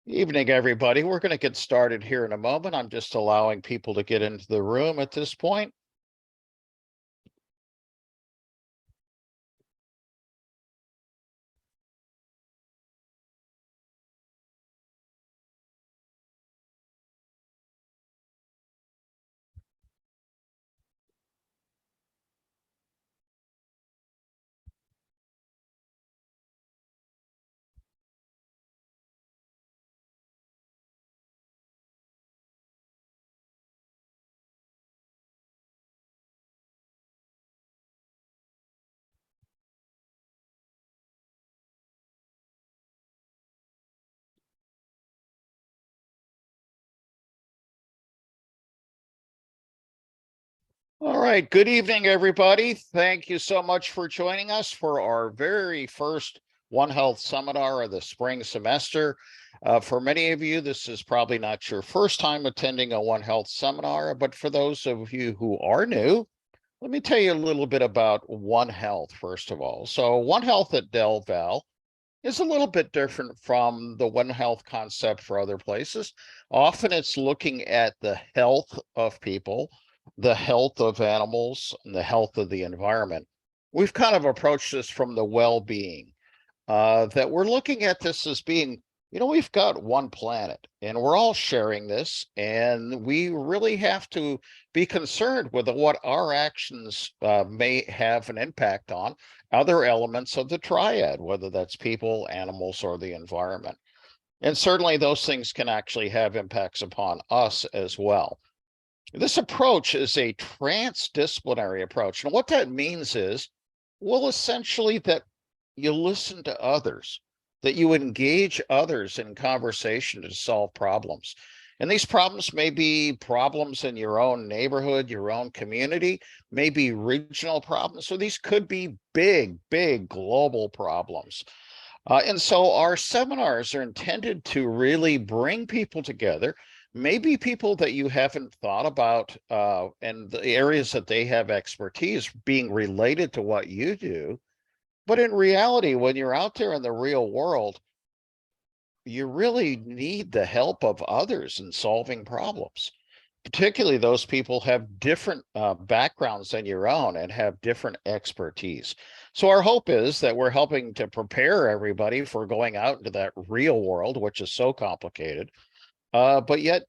Evening, everybody. We're going to get started here in a moment. I'm just allowing people to get into the room at this point. All right. Good evening, everybody. Thank you so much for joining us for our very first One Health seminar of the spring semester. For many of you, this is probably not your first time attending a One Health seminar, but for those of you who are new, let me tell you a little bit about One Health, first of all. So One Health at Del Val is a little bit different from the One Health concept for other places. Often it's looking at the health of people, the health of animals, and the health of the environment. We've kind of approached this from the well-being, that we're looking at this as being, we've got one planet and we're all sharing this, and we really have to be concerned with what our actions may have an impact on other elements of the triad, whether that's people, animals, or the environment. And certainly those things can actually have impacts upon us as well. This approach is a transdisciplinary approach. And what that means is, well, essentially that you listen to others, that you engage others in conversation to solve problems. And these problems may be problems in your own neighborhood, your own community, maybe regional problems. So these could be big, big global problems. And so our seminars are intended to really bring people together, maybe people that you haven't thought about, and the areas that they have expertise being related to what you do. But in reality, when you're out there in the real world, you really need the help of others in solving problems. Particularly those people have different backgrounds than your own and have different expertise. So our hope is that we're helping to prepare everybody for going out into that real world, which is so complicated. But yet,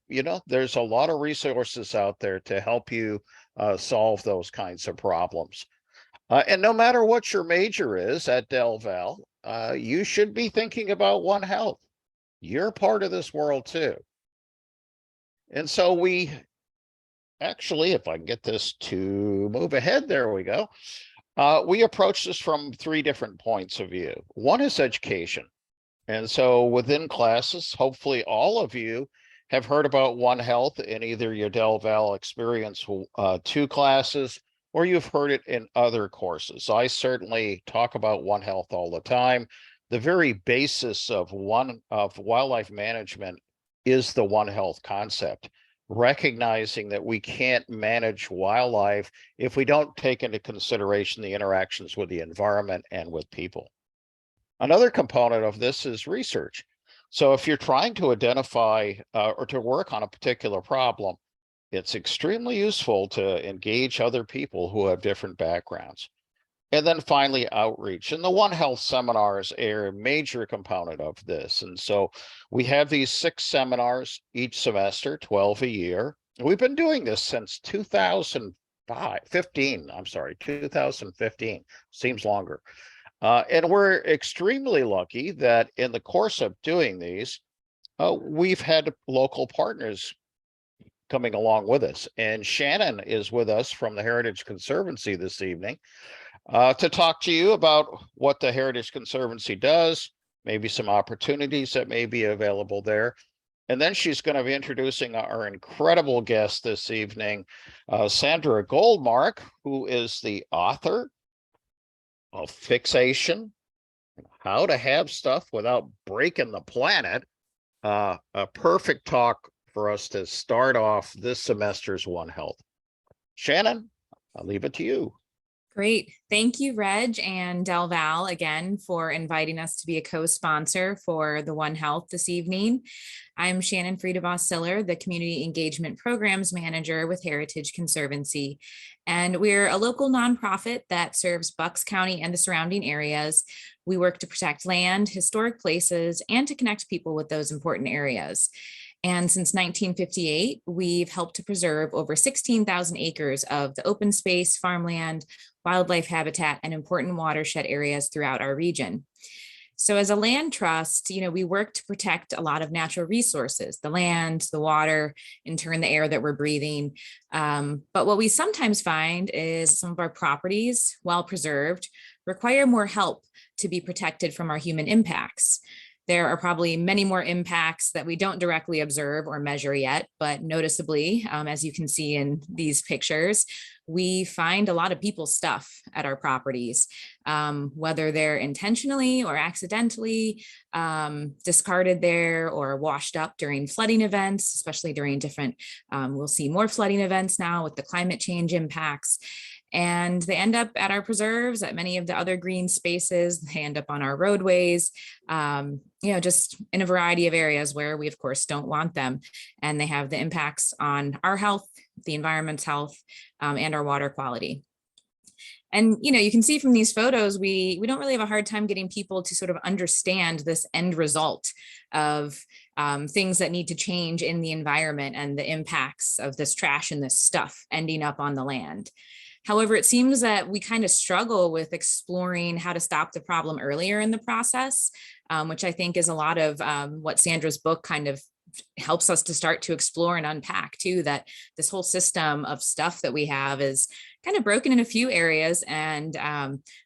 there's a lot of resources out there to help you solve those kinds of problems. And no matter what your major is at Del Val, you should be thinking about One Health. You're part of this world too. And so we actually, if I can get this to move ahead, there we go. We approach this from three different points of view. One is education. And so within classes, hopefully all of you have heard about One Health in either your Del Val Experience 2 classes, or you've heard it in other courses. I certainly talk about One Health all the time. The very basis of wildlife management is the One Health concept, recognizing that we can't manage wildlife if we don't take into consideration the interactions with the environment and with people. Another component of this is research. So if you're trying to identify or to work on a particular problem, it's extremely useful to engage other people who have different backgrounds. And then finally, outreach. And the One Health seminars are a major component of this. And so we have these 6 seminars each semester, 12 a year. We've been doing this since 2015. Seems longer. And we're extremely lucky that in the course of doing these, we've had local partners coming along with us. And Shannon is with us from the Heritage Conservancy this evening to talk to you about what the Heritage Conservancy does, maybe some opportunities that may be available there. And then she's going to be introducing our incredible guest this evening, Sandra Goldmark, who is the author of Fixation, How to Have Stuff Without Breaking the Planet. A perfect talk for us to start off this semester's One Health. Shannon, I'll leave it to you. Great. Thank you, Reg and Del Val, again for inviting us to be a co-sponsor for the One Health this evening. I'm Shannon Friedeboss-Siller, the Community Engagement Programs Manager with Heritage Conservancy. And we're a local nonprofit that serves Bucks County and the surrounding areas. We work to protect land, historic places, and to connect people with those important areas. And since 1958, we've helped to preserve over 16,000 acres of the open space, farmland, wildlife habitat, and important watershed areas throughout our region. So as a land trust, we work to protect a lot of natural resources, the land, the water, in turn, the air that we're breathing. But what we sometimes find is some of our properties, while preserved, require more help to be protected from our human impacts. There are probably many more impacts that we don't directly observe or measure yet, but noticeably, as you can see in these pictures, we find a lot of people's stuff at our properties, whether they're intentionally or accidentally discarded there or washed up during flooding events, especially during different, we'll see more flooding events now with the climate change impacts. And they end up at our preserves, at many of the other green spaces. They end up on our roadways, just in a variety of areas where we, of course, don't want them. And they have the impacts on our health, the environment's health, and our water quality. And, you can see from these photos, we don't really have a hard time getting people to sort of understand this end result of things that need to change in the environment and the impacts of this trash and this stuff ending up on the land. However, it seems that we kind of struggle with exploring how to stop the problem earlier in the process, which I think is a lot of what Sandra's book kind of helps us to start to explore and unpack too, that this whole system of stuff that we have is kind of broken in a few areas, and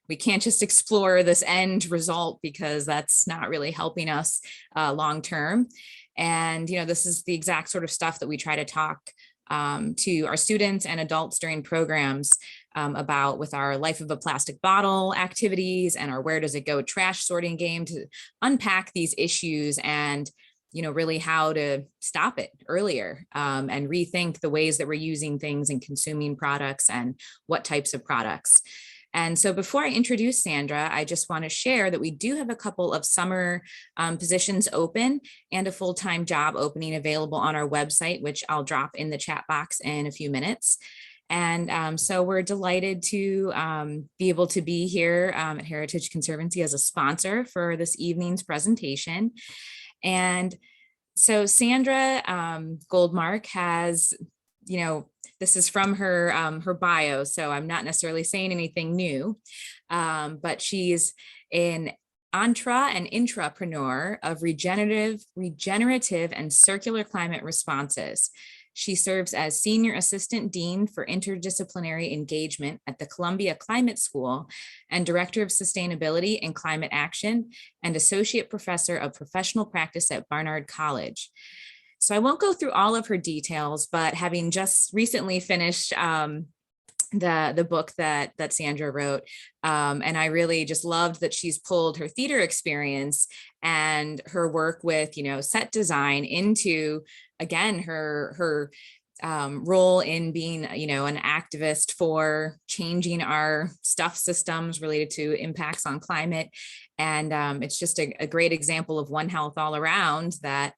we can't just explore this end result because that's not really helping us long term. And, this is the exact sort of stuff that we try to talk to our students and adults during programs about with our Life of a Plastic Bottle activities and our Where Does It Go trash sorting game, to unpack these issues and really how to stop it earlier and rethink the ways that we're using things and consuming products and what types of products. And so before I introduce Sandra, I just want to share that we do have a couple of summer positions open and a full-time job opening available on our website, which I'll drop in the chat box in a few minutes. And so we're delighted to be able to be here at Heritage Conservancy as a sponsor for this evening's presentation. And so Sandra Goldmark has, this is from her bio, so I'm not necessarily saying anything new, but she's an intra and intrapreneur of regenerative and circular climate responses. She serves as Senior Assistant Dean for Interdisciplinary Engagement at the Columbia Climate School and Director of Sustainability and Climate Action and Associate Professor of Professional Practice at Barnard College. So I won't go through all of her details, but having just recently finished the book that Sandra wrote, and I really just loved that she's pulled her theater experience and her work with set design into, again, her role in being an activist for changing our stuff systems related to impacts on climate. And it's just a great example of One Health all around, that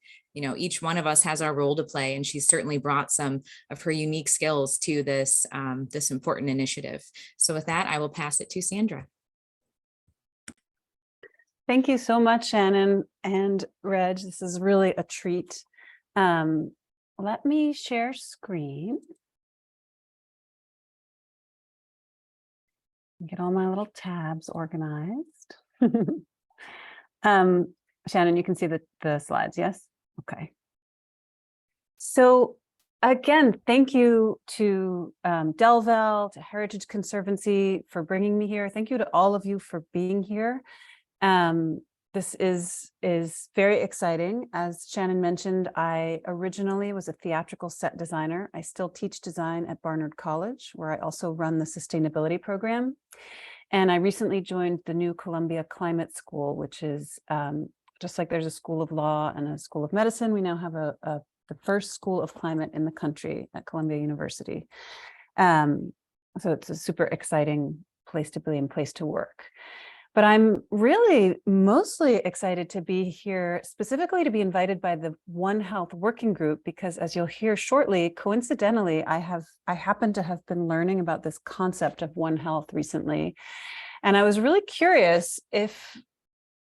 each one of us has our role to play, and she's certainly brought some of her unique skills to this this important initiative. So with that, I will pass it to Sandra. Thank you so much, Shannon and Reg. This is really a treat. Let me share screen. Get all my little tabs organized. Shannon, you can see the slides, yes? Okay. So again, thank you to Delvel, to Heritage Conservancy for bringing me here. Thank you to all of you for being here. This is very exciting. As Shannon mentioned, I originally was a theatrical set designer. I still teach design at Barnard College, where I also run the sustainability program. And I recently joined the new Columbia Climate School, which is just like there's a school of law and a school of medicine. We now have the first school of climate in the country at Columbia University. So it's a super exciting place to be and place to work. But I'm really mostly excited to be here, specifically to be invited by the One Health Working Group, because as you'll hear shortly, coincidentally, I happen to have been learning about this concept of One Health recently. And I was really curious if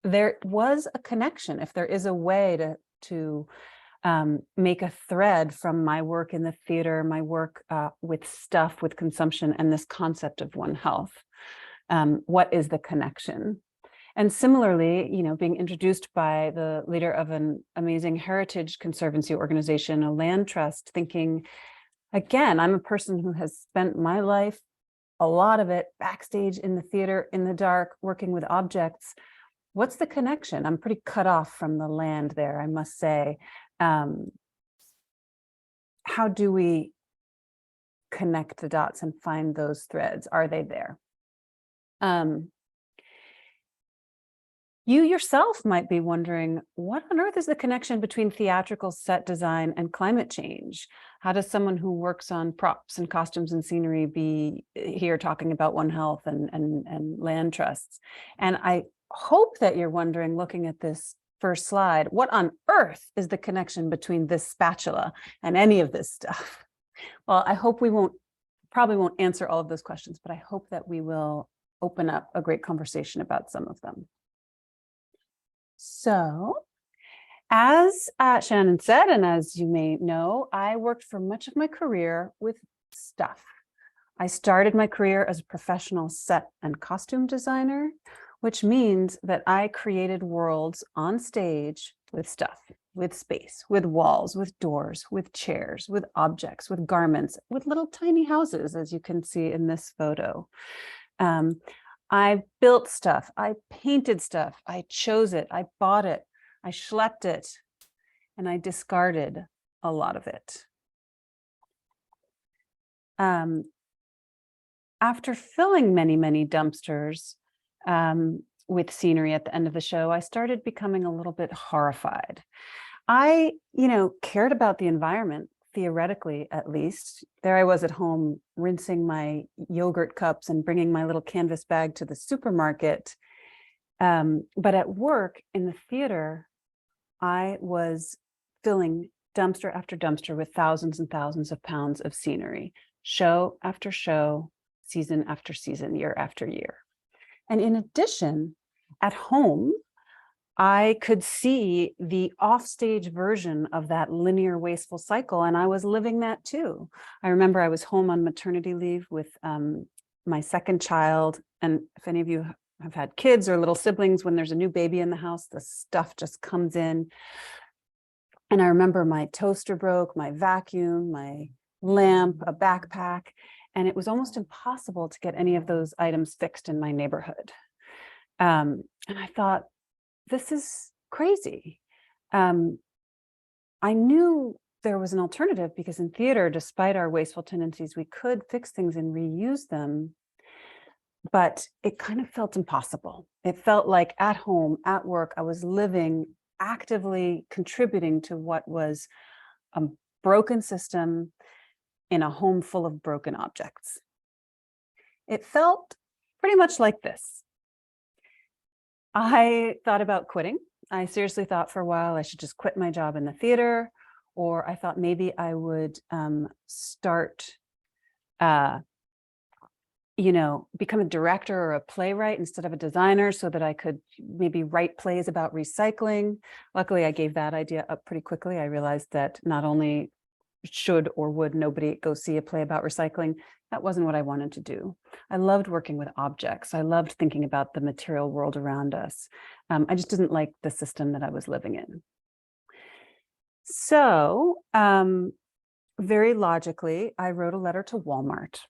there was a connection, if there is a way to make a thread from my work in the theater, my work with stuff, with consumption, and this concept of One Health. What is the connection? And similarly, being introduced by the leader of an amazing heritage conservancy organization, a land trust, thinking, again, I'm a person who has spent my life, a lot of it backstage in the theater, in the dark, working with objects. What's the connection? I'm pretty cut off from the land there, I must say. How do we connect the dots and find those threads? Are they there? You yourself might be wondering, what on earth is the connection between theatrical set design and climate change? How does someone who works on props and costumes and scenery be here talking about One Health and land trusts? And I hope that you're wondering, looking at this first slide, what on earth is the connection between this spatula and any of this stuff? Well, I hope we probably won't answer all of those questions, but I hope that we will open up a great conversation about some of them. So, as Shannon said, and as you may know, I worked for much of my career with stuff. I started my career as a professional set and costume designer, which means that I created worlds on stage with stuff, with space, with walls, with doors, with chairs, with objects, with garments, with little tiny houses, as you can see in this photo. I built stuff, I painted stuff, I chose it, I bought it, I schlepped it, and I discarded a lot of it. After filling many, many dumpsters with scenery at the end of the show, I started becoming a little bit horrified. I, cared about the environment, theoretically, at least. There I was at home rinsing my yogurt cups and bringing my little canvas bag to the supermarket. But at work in the theater, I was filling dumpster after dumpster with thousands and thousands of pounds of scenery, show after show, season after season, year after year. And in addition, at home, I could see the offstage version of that linear wasteful cycle, and I was living that too. I remember I was home on maternity leave with my second child, and if any of you have had kids or little siblings, when there's a new baby in the house, the stuff just comes in. And I remember my toaster broke, my vacuum, my lamp, a backpack, and it was almost impossible to get any of those items fixed in my neighborhood. And I thought, this is crazy. I knew there was an alternative because in theater, despite our wasteful tendencies, we could fix things and reuse them, but it kind of felt impossible. It felt like at home, at work, I was living, actively contributing to what was a broken system in a home full of broken objects. It felt pretty much like this. I thought about quitting. I seriously thought for a while I should just quit my job in the theater, or I thought maybe I would start, become a director or a playwright instead of a designer so that I could maybe write plays about recycling. Luckily, I gave that idea up pretty quickly. I realized that not only should or would nobody go see a play about recycling, that wasn't what I wanted to do. I loved working with objects. I loved thinking about the material world around us. I just didn't like the system that I was living in. So very logically, I wrote a letter to Walmart.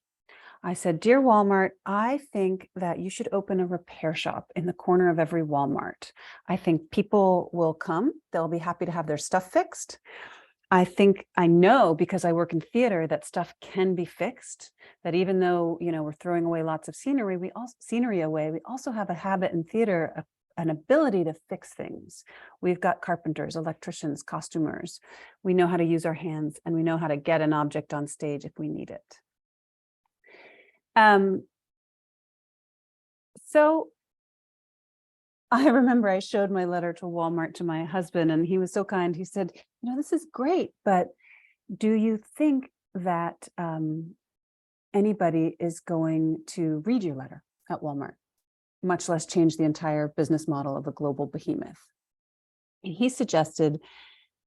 I said, "Dear Walmart, I think that you should open a repair shop in the corner of every Walmart. I think people will come. They'll be happy to have their stuff fixed. I know because I work in theater that stuff can be fixed, that even though, we're throwing away lots of scenery, we also have a habit in theater, an ability to fix things. We've got carpenters, electricians, costumers. We know how to use our hands, and we know how to get an object on stage if we need it." So I remember I showed my letter to Walmart to my husband, and he was so kind. He said, this is great, but do you think that anybody is going to read your letter at Walmart, much less change the entire business model of a global behemoth? And he suggested,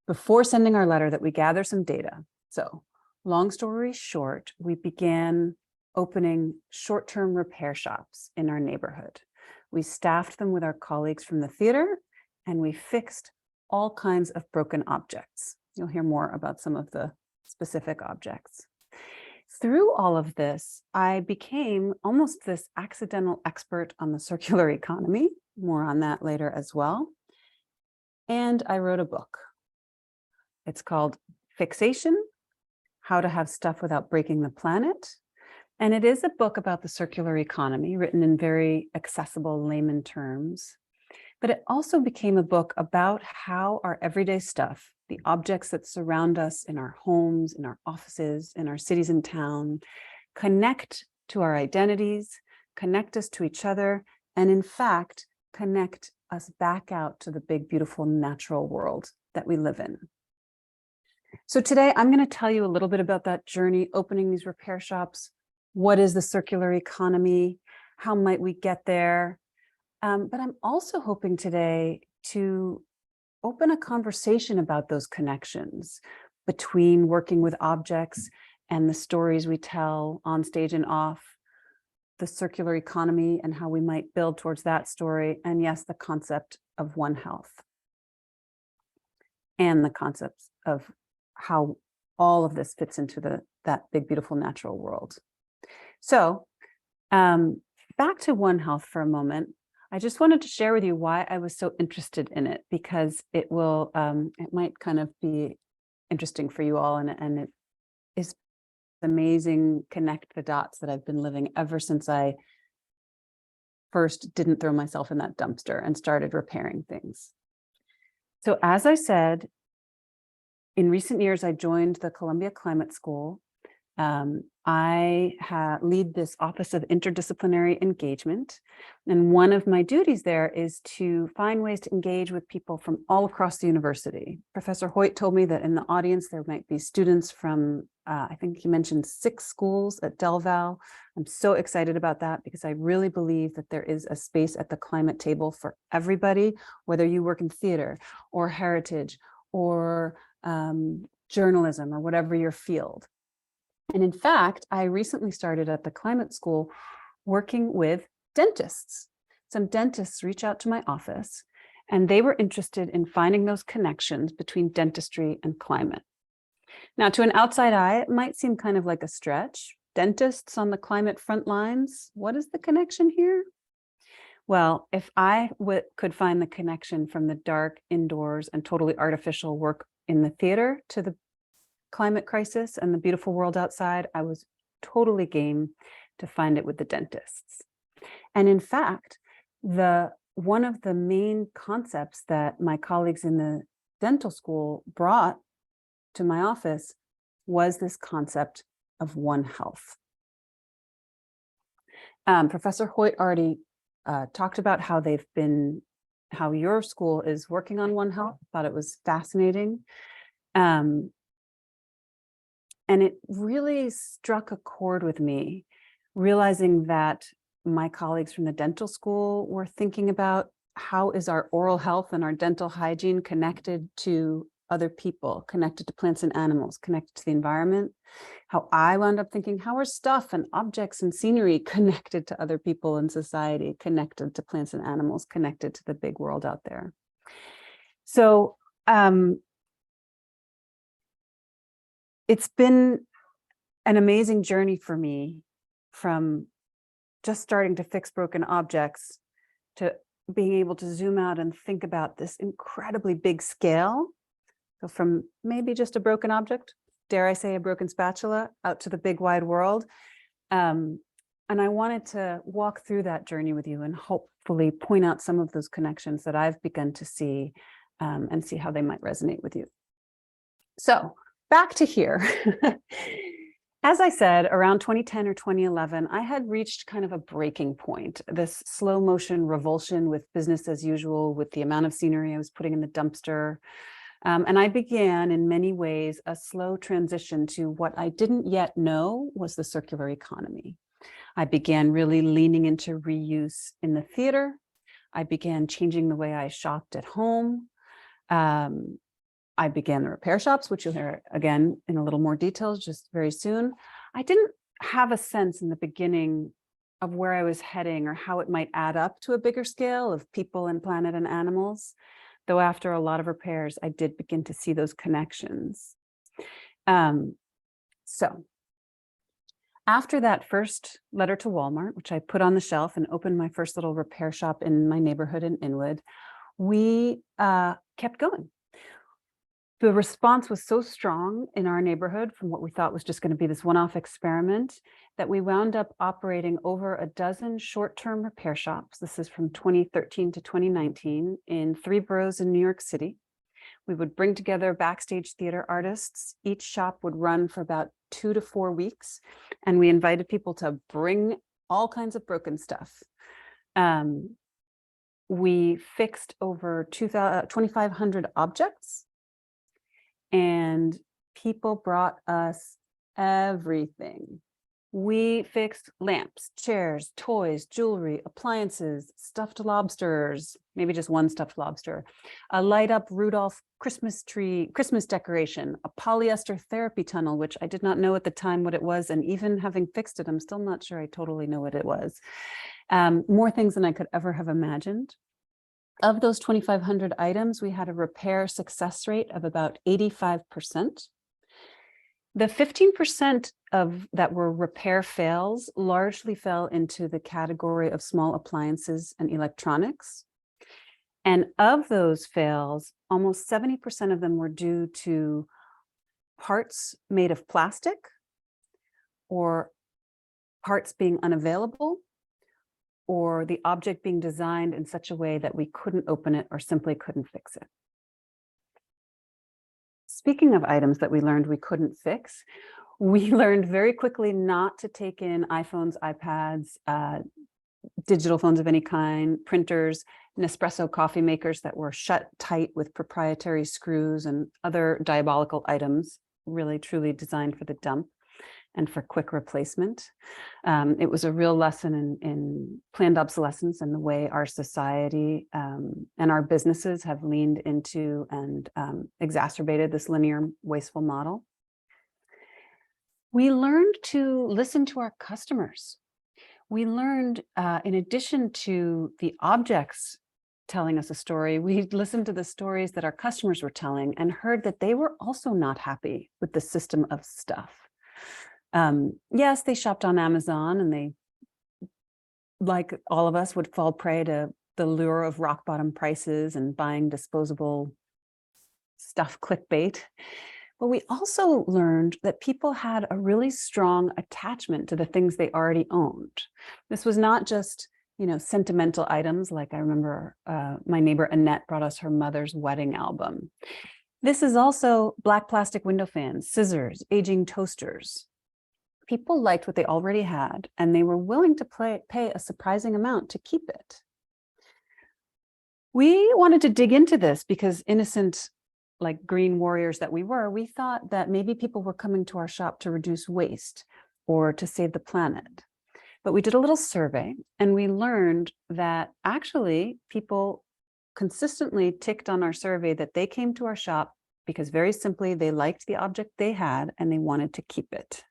before sending our letter, that we gather some data. So long story short, we began opening short-term repair shops in our neighborhood. We staffed them with our colleagues from the theater, and we fixed all kinds of broken objects. You'll hear more about some of the specific objects. Through all of this, I became almost this accidental expert on the circular economy. More on that later as well. And I wrote a book. It's called Fixation: How to Have Stuff Without Breaking the Planet. And it is a book about the circular economy, written in very accessible layman terms. But it also became a book about how our everyday stuff, the objects that surround us in our homes, in our offices, in our cities and town, connect to our identities, connect us to each other, and in fact, connect us back out to the big, beautiful natural world that we live in. So today I'm going to tell you a little bit about that journey, opening these repair shops. What is the circular economy? How might we get there? But I'm also hoping today to open a conversation about those connections between working with objects and the stories we tell on stage and off, the circular economy and how we might build towards that story, and yes, the concept of One Health and the concepts of how all of this fits into that big, beautiful natural world. So back to One Health for a moment. I just wanted to share with you why I was so interested in it, because it might kind of be interesting for you all, and it is amazing connect the dots that I've been living ever since I first didn't throw myself in that dumpster and started repairing things. So as I said, in recent years, I joined the Columbia Climate School. I lead this Office of Interdisciplinary Engagement, and one of my duties there is to find ways to engage with people from all across the university. Professor Hoyt told me that in the audience there might be students from, I think he mentioned 6 schools at Del Val. I'm so excited about that because I really believe that there is a space at the climate table for everybody, whether you work in theater or heritage or journalism or whatever your field. And in fact, I recently started at the climate school working with dentists. Some dentists reach out to my office, and they were interested in finding those connections between dentistry and climate. Now, to an outside eye, it might seem kind of like a stretch. Dentists on the climate front lines, what is the connection here? Well, if I could find the connection from the dark indoors and totally artificial work in the theater to the climate crisis and the beautiful world outside, I was totally game to find it with the dentists. And in fact, one of the main concepts that my colleagues in the dental school brought to my office was this concept of One Health. Professor Hoyt already talked about how your school is working on One Health. I thought it was fascinating. And it really struck a chord with me, realizing that my colleagues from the dental school were thinking about how is our oral health and our dental hygiene connected to other people, connected to plants and animals, connected to the environment. How I wound up thinking, how are stuff and objects and scenery connected to other people in society, connected to plants and animals, connected to the big world out there. So it's been an amazing journey for me, from just starting to fix broken objects to being able to zoom out and think about this incredibly big scale. So from maybe just a broken object, dare I say a broken spatula, out to the big wide world. And I wanted to walk through that journey with you and hopefully point out some of those connections that I've begun to see, and see how they might resonate with you. So back to here. As I said, around 2010 or 2011, I had reached kind of a breaking point, this slow motion revulsion with business as usual, with the amount of scenery I was putting in the dumpster. And I began in many ways a slow transition to what I didn't yet know was the circular economy. I began really leaning into reuse in the theater. I began changing the way I shopped at home. I began the repair shops, which you'll hear again in a little more detail just very soon. I didn't have a sense in the beginning of where I was heading or how it might add up to a bigger scale of people and planet and animals, though after a lot of repairs, I did begin to see those connections. So after that first letter to Walmart, which I put on the shelf and opened my first little repair shop in my neighborhood in Inwood, we kept going. The response was so strong in our neighborhood from what we thought was just going to be this one-off experiment that we wound up operating over a dozen short-term repair shops. This is from 2013 to 2019 in 3 boroughs in New York City. We would bring together backstage theater artists. Each shop would run for about 2 to 4 weeks, and we invited people to bring all kinds of broken stuff. We fixed over 2,500 objects, and people brought us everything. We fixed lamps, chairs, toys, jewelry, appliances, stuffed lobsters, maybe just one stuffed lobster, a light up Rudolph Christmas tree, Christmas decoration, a polyester therapy tunnel, which I did not know at the time what it was. And even having fixed it, I'm still not sure I totally know what it was. More things than I could ever have imagined. Of those 2,500 items, we had a repair success rate of about 85%. The 15% of that were repair fails largely fell into the category of small appliances and electronics. And of those fails, almost 70% of them were due to parts made of plastic or parts being unavailable, or the object being designed in such a way that we couldn't open it or simply couldn't fix it. Speaking of items that we learned we couldn't fix, we learned very quickly not to take in iPhones, iPads, digital phones of any kind, printers, Nespresso coffee makers that were shut tight with proprietary screws and other diabolical items, really truly designed for the dump and for quick replacement. It was a real lesson in planned obsolescence and the way our society and our businesses have leaned into and exacerbated this linear wasteful model. We learned to listen to our customers. We learned, in addition to the objects telling us a story, we listened to the stories that our customers were telling and heard that they were also not happy with the system of stuff. Yes, they shopped on Amazon and they, like all of us, would fall prey to the lure of rock bottom prices and buying disposable stuff clickbait. But we also learned that people had a really strong attachment to the things they already owned. This was not just, sentimental items. Like I remember my neighbor Annette brought us her mother's wedding album. This is also black plastic window fans, scissors, aging toasters. People liked what they already had, and they were willing to pay a surprising amount to keep it. We wanted to dig into this because innocent, like green warriors that we were, we thought that maybe people were coming to our shop to reduce waste or to save the planet. But we did a little survey and we learned that actually people consistently ticked on our survey that they came to our shop because very simply they liked the object they had and they wanted to keep it.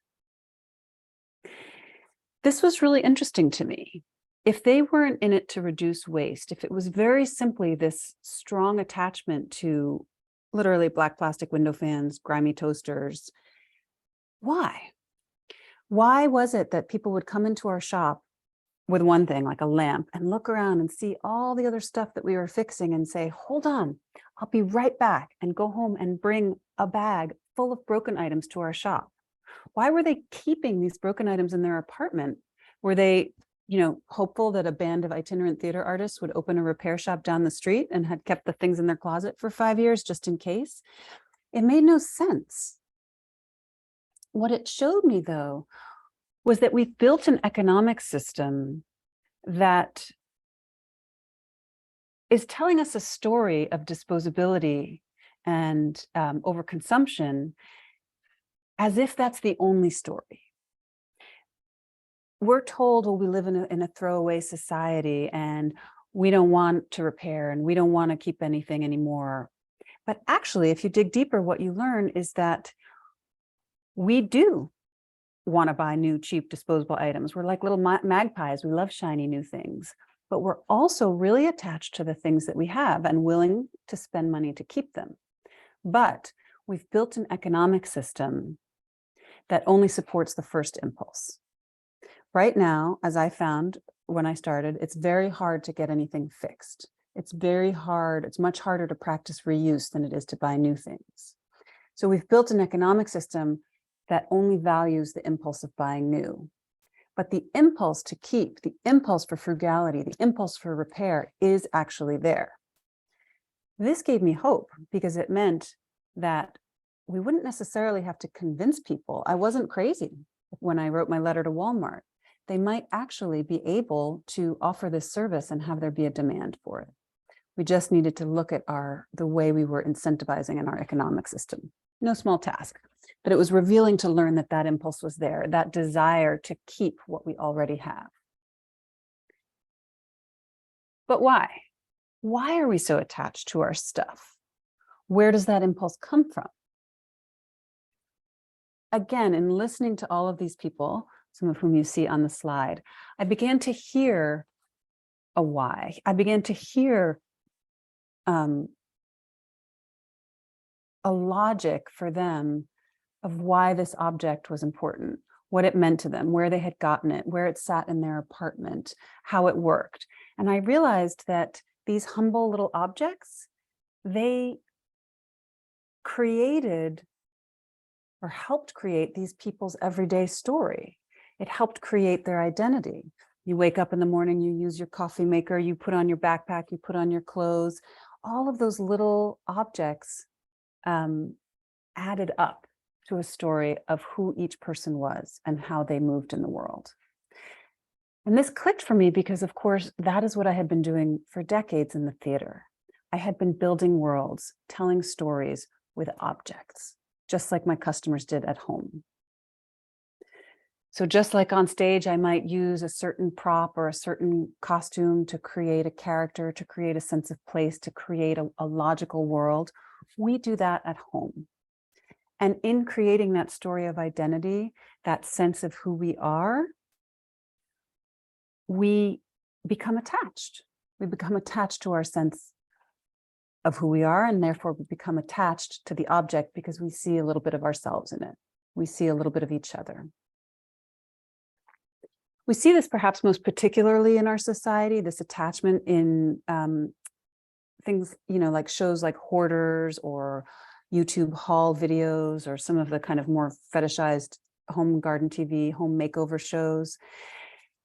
This was really interesting to me. If they weren't in it to reduce waste, if it was very simply this strong attachment to literally black plastic window fans, grimy toasters, why? Why was it that people would come into our shop with one thing like a lamp and look around and see all the other stuff that we were fixing and say, hold on, I'll be right back, and go home and bring a bag full of broken items to our shop? Why were they keeping these broken items in their apartment? Were they, hopeful that a band of itinerant theater artists would open a repair shop down the street and had kept the things in their closet for 5 years just in case? It made no sense. What it showed me, though, was that we've built an economic system that is telling us a story of disposability and overconsumption as if that's the only story. We're told, well, we live in a throwaway society and we don't want to repair and we don't want to keep anything anymore. But actually, if you dig deeper, what you learn is that we do want to buy new, cheap, disposable items. We're like little magpies. We love shiny new things, but we're also really attached to the things that we have and willing to spend money to keep them. But we've built an economic system that only supports the first impulse. Right now, as I found when I started, it's very hard to get anything fixed. It's very hard. It's much harder to practice reuse than it is to buy new things. So we've built an economic system that only values the impulse of buying new. But the impulse to keep, the impulse for frugality, the impulse for repair is actually there. This gave me hope because it meant that we wouldn't necessarily have to convince people. I wasn't crazy when I wrote my letter to Walmart. They might actually be able to offer this service and have there be a demand for it. We just needed to look at the way we were incentivizing in our economic system. No small task, but it was revealing to learn that that impulse was there, that desire to keep what we already have. But why? Why are we so attached to our stuff? Where does that impulse come from? Again, in listening to all of these people, some of whom you see on the slide, I began to hear a why. I began to hear a logic for them of why this object was important, what it meant to them, where they had gotten it, where it sat in their apartment, how it worked. And I realized that these humble little objects, they created or helped create these people's everyday story. It helped create their identity. You wake up in the morning, you use your coffee maker, you put on your backpack, you put on your clothes. All of those little objects added up to a story of who each person was and how they moved in the world. And this clicked for me because, of course, that is what I had been doing for decades in the theater. I had been building worlds, telling stories with objects, just like my customers did at home. So just like on stage, I might use a certain prop or a certain costume to create a character, to create a sense of place, to create a logical world. We do that at home. And in creating that story of identity, that sense of who we are, we become attached. We become attached to our sense of who we are, and therefore we become attached to the object because we see a little bit of ourselves in it. We see a little bit of each other. We see this perhaps most particularly in our society, this attachment in things, like shows like Hoarders or YouTube haul videos or some of the kind of more fetishized home garden TV, home makeover shows.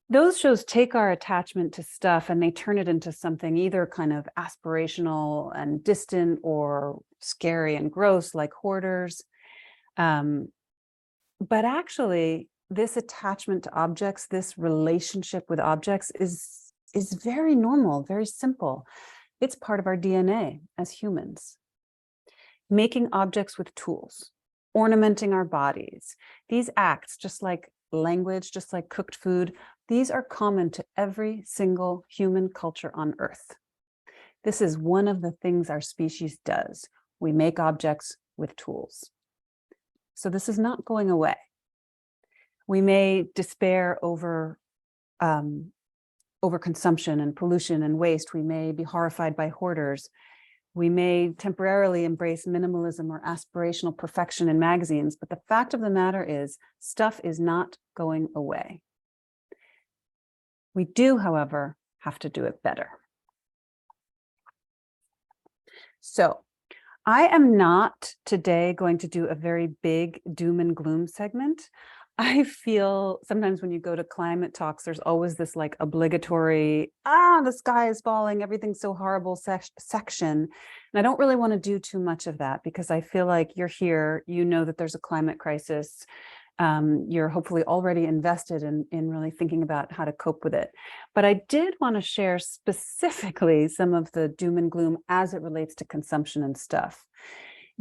Those shows take our attachment to stuff and they turn it into something either kind of aspirational and distant or scary and gross like Hoarders. But actually, this attachment to objects, this relationship with objects is very normal, very simple. It's part of our DNA as humans. Making objects with tools, ornamenting our bodies. These acts, just like language, just like cooked food, these are common to every single human culture on Earth. This is one of the things our species does. We make objects with tools. So this is not going away. We may despair over consumption and pollution and waste. We may be horrified by hoarders. We may temporarily embrace minimalism or aspirational perfection in magazines, but the fact of the matter is stuff is not going away. We do, however, have to do it better. So I am not today going to do a very big doom and gloom segment. I feel sometimes when you go to climate talks, there's always this like obligatory, the sky is falling, everything's so horrible section. And I don't really want to do too much of that because I feel like you're here, you know that there's a climate crisis. You're hopefully already invested in really thinking about how to cope with it. But I did want to share specifically some of the doom and gloom as it relates to consumption and stuff,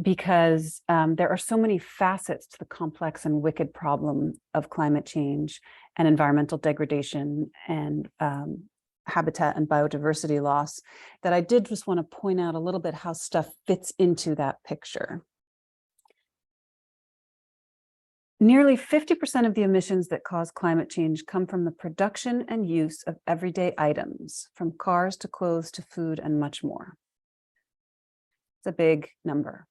because there are so many facets to the complex and wicked problem of climate change and environmental degradation and habitat and biodiversity loss that I did just want to point out a little bit how stuff fits into that picture. Nearly 50% of the emissions that cause climate change come from the production and use of everyday items, from cars to clothes to food and much more. It's a big number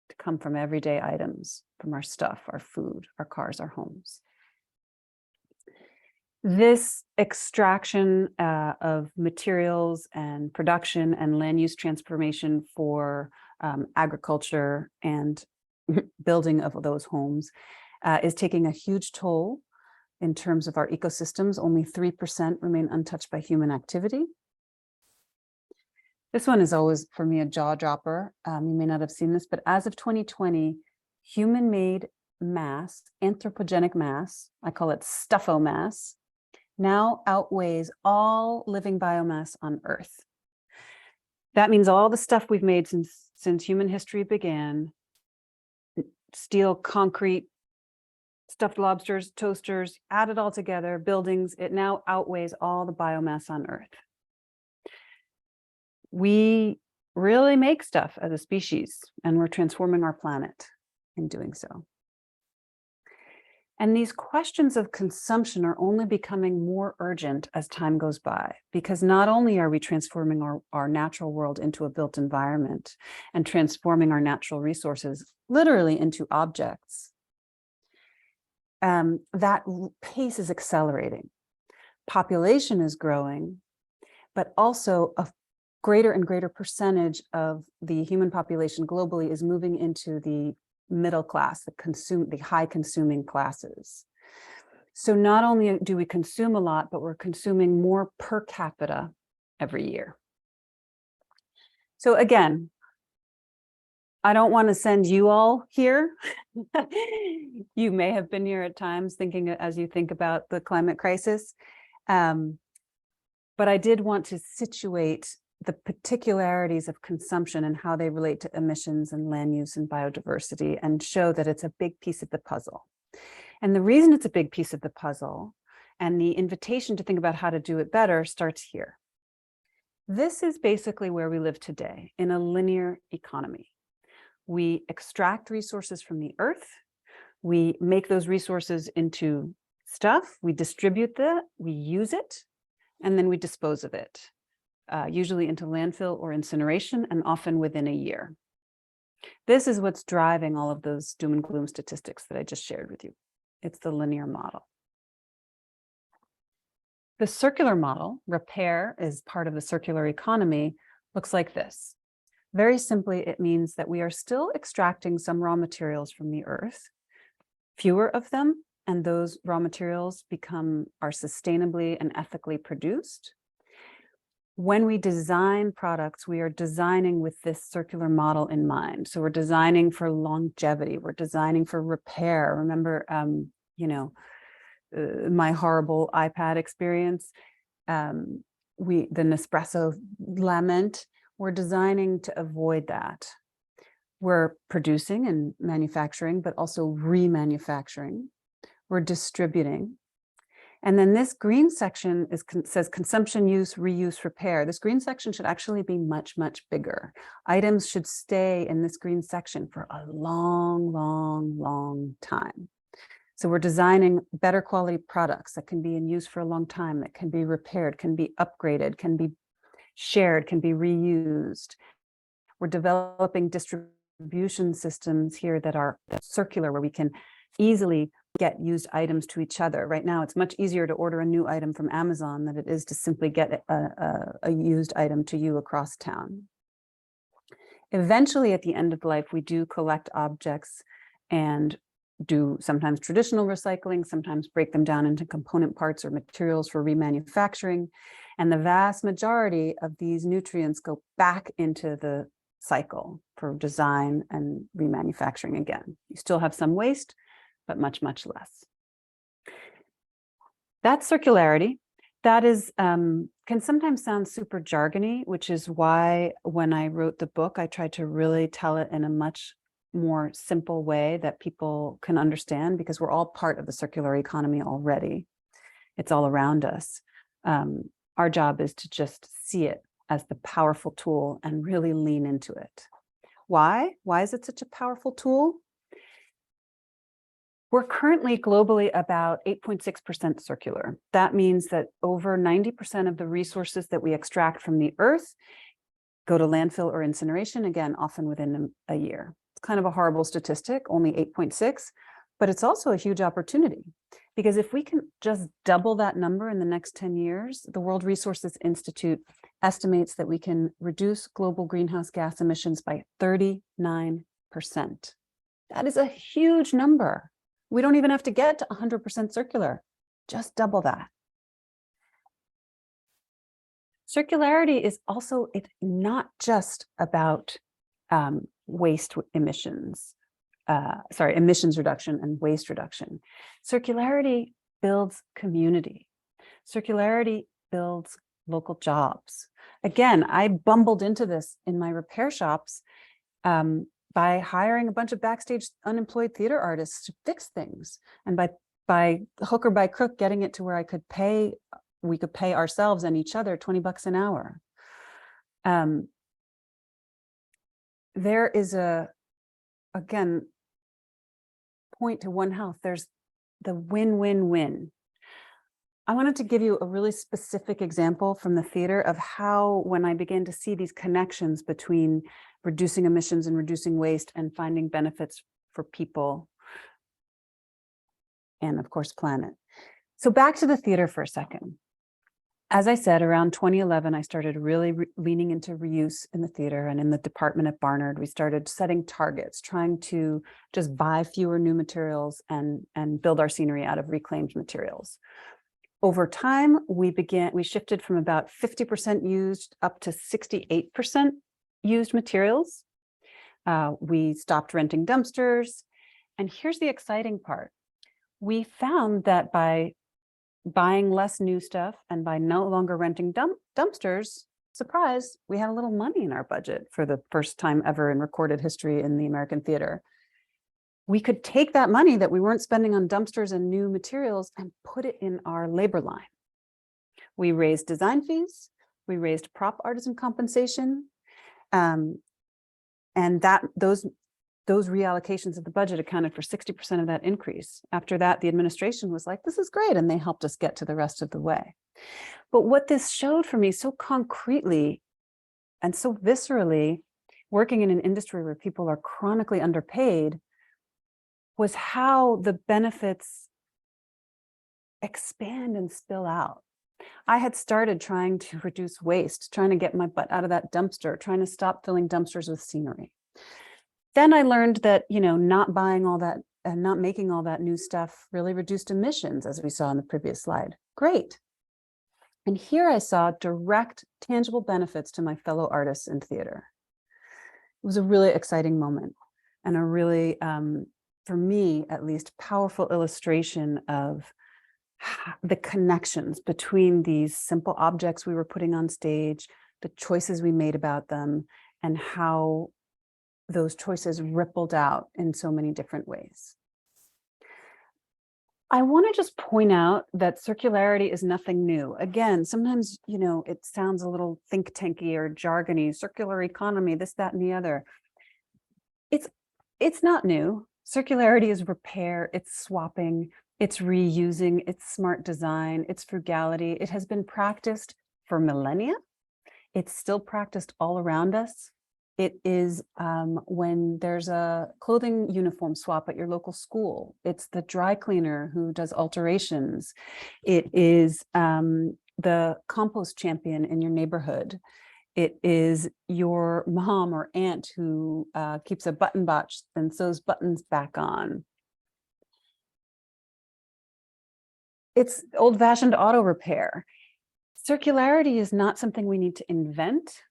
to come from everyday items, from our stuff, our food, our cars, our homes. This extraction of materials and production and land use transformation for agriculture and building of those homes is taking a huge toll in terms of our ecosystems. Only 3% remain untouched by human activity. This one is always, for me, a jaw dropper. You may not have seen this, but as of 2020, human-made mass, anthropogenic mass, I call it stuffo mass, now outweighs all living biomass on Earth. That means all the stuff we've made since human history began, steel, concrete, stuffed lobsters, toasters, add it all together, buildings, it now outweighs all the biomass on Earth. We really make stuff as a species, and we're transforming our planet in doing so. And these questions of consumption are only becoming more urgent as time goes by, because not only are we transforming our natural world into a built environment and transforming our natural resources literally into objects, that pace is accelerating. Population is growing, but also a greater and greater percentage of the human population globally is moving into the middle class, the high consuming classes. So not only do we consume a lot, but we're consuming more per capita every year. So again, I don't want to send you all here. You may have been here at times thinking as you think about the climate crisis. But I did want to situate the particularities of consumption and how they relate to emissions and land use and biodiversity, and show that it's a big piece of the puzzle. And the reason it's a big piece of the puzzle and the invitation to think about how to do it better starts here. This is basically where we live today, in a linear economy. We extract resources from the earth, we make those resources into stuff, we distribute that, we use it, and then we dispose of it. Usually into landfill or incineration, and often within a year. This is what's driving all of those doom and gloom statistics that I just shared with you. It's the linear model. The circular model, repair is part of the circular economy, looks like this. Very simply, it means that we are still extracting some raw materials from the earth, fewer of them, and those raw materials are sustainably and ethically produced. When we design products, we are designing with this circular model in mind. So we're designing for longevity, we're designing for repair. Remember, my horrible iPad experience, the Nespresso lament, we're designing to avoid that. We're producing and manufacturing, but also remanufacturing. We're distributing. And then this green section says consumption, use, reuse, repair. This green section should actually be much, much bigger. Items should stay in this green section for a long, long, long time. So we're designing better quality products that can be in use for a long time, that can be repaired, can be upgraded, can be shared, can be reused. We're developing distribution systems here that are circular, where we can easily get used items to each other. Right now, it's much easier to order a new item from Amazon than it is to simply get a used item to you across town. Eventually, at the end of life, we do collect objects and do sometimes traditional recycling, sometimes break them down into component parts or materials for remanufacturing. And the vast majority of these nutrients go back into the cycle for design and remanufacturing again. You still have some waste, but much, much less. That's circularity. That is, can sometimes sound super jargony, which is why when I wrote the book, I tried to really tell it in a much more simple way that people can understand, because we're all part of the circular economy already. It's all around us. Our job is to just see it as the powerful tool and really lean into it. Why? Why is it such a powerful tool? We're currently globally about 8.6% circular. That means that over 90% of the resources that we extract from the earth go to landfill or incineration, again, often within a year. It's kind of a horrible statistic, only 8.6, but it's also a huge opportunity, because if we can just double that number in the next 10 years, the World Resources Institute estimates that we can reduce global greenhouse gas emissions by 39%. That is a huge number. We don't even have to get to 100% circular, just double that. Circularity is also, it's not just about waste emissions, emissions reduction and waste reduction. Circularity builds community. Circularity builds local jobs. Again, I bumbled into this in my repair shops by hiring a bunch of backstage unemployed theater artists to fix things, and by hook or by crook getting it to where we could pay ourselves and each other $20 an hour. There is again, point to One Health. There's the win-win-win. I wanted to give you a really specific example from the theater of how, when I began to see these connections between reducing emissions and reducing waste and finding benefits for people and, of course, planet. So back to the theater for a second. As I said, around 2011, I started really leaning into reuse in the theater, and in the department at Barnard, we started setting targets, trying to just buy fewer new materials and build our scenery out of reclaimed materials. Over time, we shifted from about 50% used up to 68% used materials. We stopped renting dumpsters. And here's the exciting part. We found that by buying less new stuff and by no longer renting dumpsters, surprise, we had a little money in our budget for the first time ever in recorded history in the American theater. We could take that money that we weren't spending on dumpsters and new materials and put it in our labor line. We raised design fees, we raised prop artisan compensation, and those reallocations of the budget accounted for 60% of that increase. After that, the administration was like, this is great, and they helped us get to the rest of the way. But what this showed for me so concretely and so viscerally, working in an industry where people are chronically underpaid, was how the benefits expand and spill out. I had started trying to reduce waste, trying to get my butt out of that dumpster, trying to stop filling dumpsters with scenery. Then I learned that, not buying all that and not making all that new stuff really reduced emissions, as we saw in the previous slide. Great. And here I saw direct, tangible benefits to my fellow artists in theater. It was a really exciting moment and a really, for me at least, powerful illustration of the connections between these simple objects we were putting on stage, the choices we made about them, and how those choices rippled out in so many different ways. I want to just point out that circularity is nothing new. Again, sometimes, it sounds a little think tanky or jargony, circular economy, this, that, and the other. It's not new. Circularity is repair, it's swapping, it's reusing, it's smart design, it's frugality. It has been practiced for millennia. It's still practiced all around us. It is when there's a clothing uniform swap at your local school. It's the dry cleaner who does alterations. It is the compost champion in your neighborhood. It is your mom or aunt who keeps a button box and sews buttons back on. it's old-fashioned auto repair. Circularity is not something we need to invent.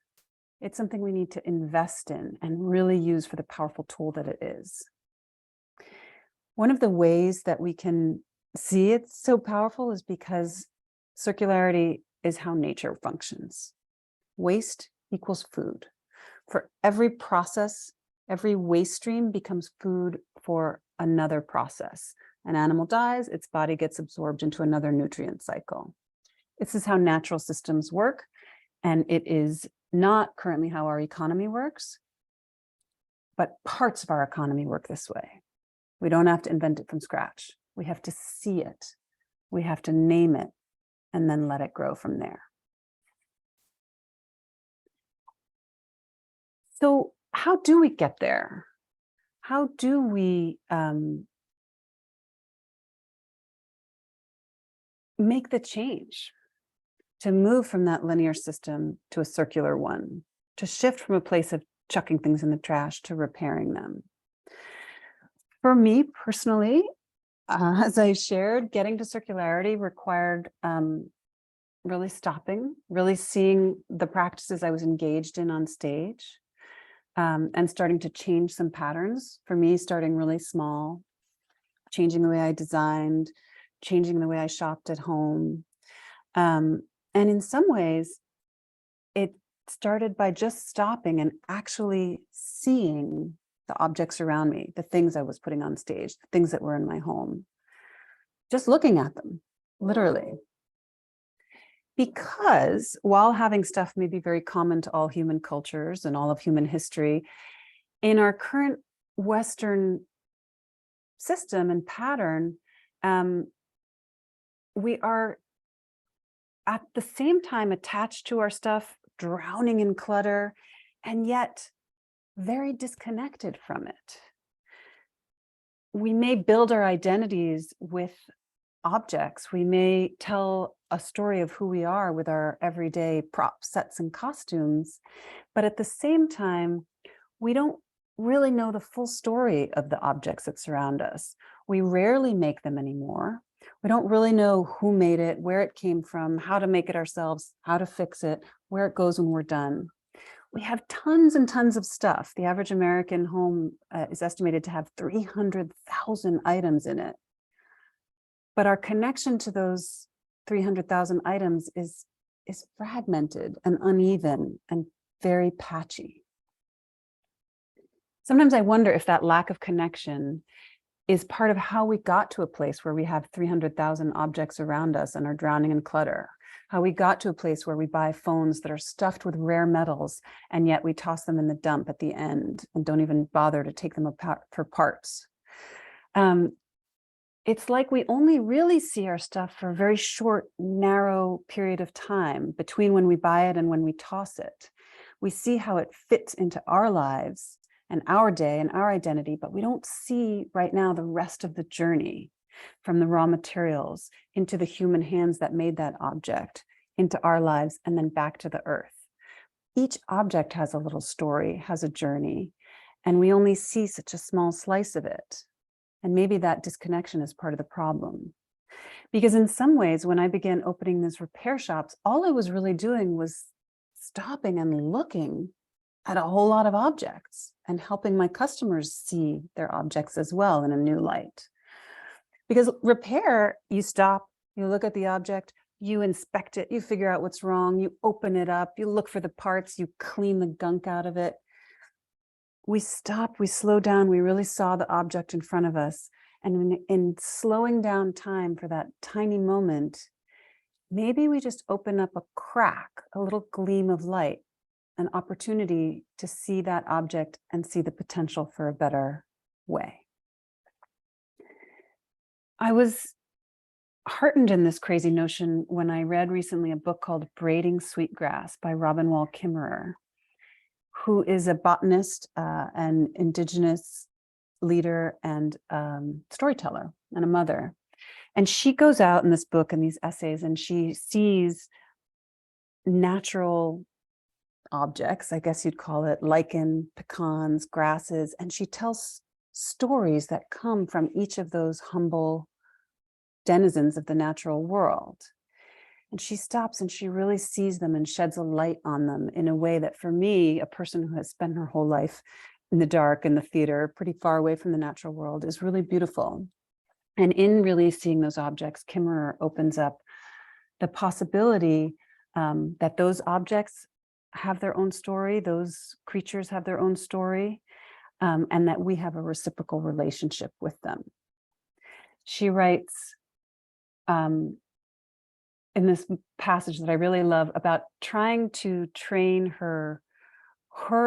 It's something we need to invest in and really use for the powerful tool that it is. One of the ways that we can see it's so powerful is because circularity is how nature functions. Waste equals food. For every process, every waste stream becomes food for another process. An animal dies, its body gets absorbed into another nutrient cycle. This is how natural systems work, and it is not currently how our economy works, but parts of our economy work this way. We don't have to invent it from scratch. We have to see it. We have to name it and then let it grow from there. So how do we get there? How do we make the change to move from that linear system to a circular one, to shift from a place of chucking things in the trash to repairing them? For me personally, as I shared, getting to circularity required really stopping, really seeing the practices I was engaged in on stage, and starting to change some patterns. For me, starting really small, changing the way I designed, changing the way I shopped at home. And in some ways, it started by just stopping and actually seeing the objects around me, the things I was putting on stage, the things that were in my home, just looking at them, literally. Because while having stuff may be very common to all human cultures and all of human history, in our current Western system and pattern, we are at the same time attached to our stuff, drowning in clutter, and yet very disconnected from it. We may build our identities with objects. We may tell a story of who we are with our everyday props, sets, and costumes, but at the same time, we don't really know the full story of the objects that surround us. We rarely make them anymore. We don't really know who made it, where it came from, how to make it ourselves, how to fix it, where it goes when we're done. We have tons and tons of stuff. The average American home is estimated to have 300,000 items in it. But our connection to those 300,000 items is fragmented and uneven and very patchy. Sometimes I wonder if that lack of connection is part of how we got to a place where we have 300,000 objects around us and are drowning in clutter. How we got to a place where we buy phones that are stuffed with rare metals, and yet we toss them in the dump at the end and don't even bother to take them apart for parts. It's like we only really see our stuff for a very short, narrow period of time between when we buy it and when we toss it. We see how it fits into our lives and our day and our identity, but we don't see right now the rest of the journey from the raw materials into the human hands that made that object, into our lives, and then back to the earth. Each object has a little story, has a journey, and we only see such a small slice of it. And maybe that disconnection is part of the problem. Because in some ways, when I began opening these repair shops, all I was really doing was stopping and looking at a whole lot of objects and helping my customers see their objects as well in a new light. Because repair, you stop, you look at the object, you inspect it, you figure out what's wrong, you open it up, you look for the parts, you clean the gunk out of it. We stopped, we slowed down, we really saw the object in front of us. And in slowing down time for that tiny moment, maybe we just open up a crack, a little gleam of light, an opportunity to see that object and see the potential for a better way. I was heartened in this crazy notion when I read recently a book called Braiding Sweetgrass by Robin Wall Kimmerer, who is a botanist and indigenous leader and storyteller and a mother. And she goes out in this book and these essays and she sees natural objects, I guess you'd call it, lichen, pecans, grasses, and she tells stories that come from each of those humble denizens of the natural world. And she stops and she really sees them and sheds a light on them in a way that, for me, a person who has spent her whole life in the dark, in the theater, pretty far away from the natural world, is really beautiful. And in really seeing those objects, Kimmerer opens up the possibility that those objects have their own story, those creatures have their own story, and that we have a reciprocal relationship with them. She writes in this passage that I really love about trying to train her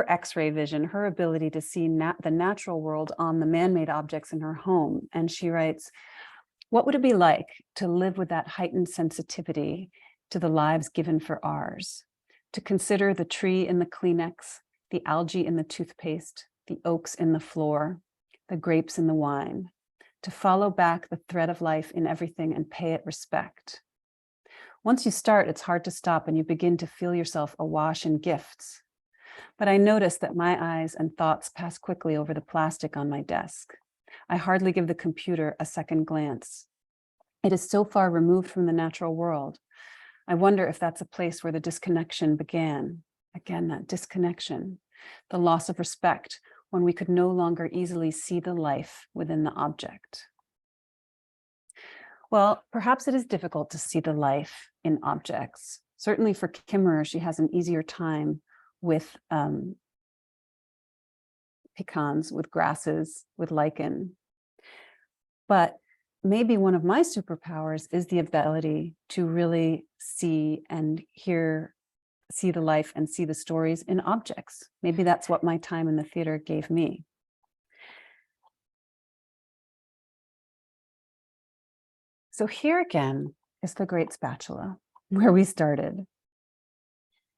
X-ray vision, her ability to see the natural world on the man-made objects in her home. And she writes, what would it be like to live with that heightened sensitivity to the lives given for ours? To consider the tree in the Kleenex, the algae in the toothpaste, the oaks in the floor, the grapes in the wine. To follow back the thread of life in everything and pay it respect. Once you start, it's hard to stop and you begin to feel yourself awash in gifts. But I notice that my eyes and thoughts pass quickly over the plastic on my desk. I hardly give the computer a second glance. It is so far removed from the natural world. I wonder if that's a place where the disconnection began. Again, that disconnection, the loss of respect, when we could no longer easily see the life within the object. Well, perhaps it is difficult to see the life in objects. Certainly for Kimmerer, she has an easier time with pecans, with grasses, with lichen. But maybe one of my superpowers is the ability to really see and see the life and see the stories in objects. Maybe that's what my time in the theater gave me. So here again is the great spatula, where we started.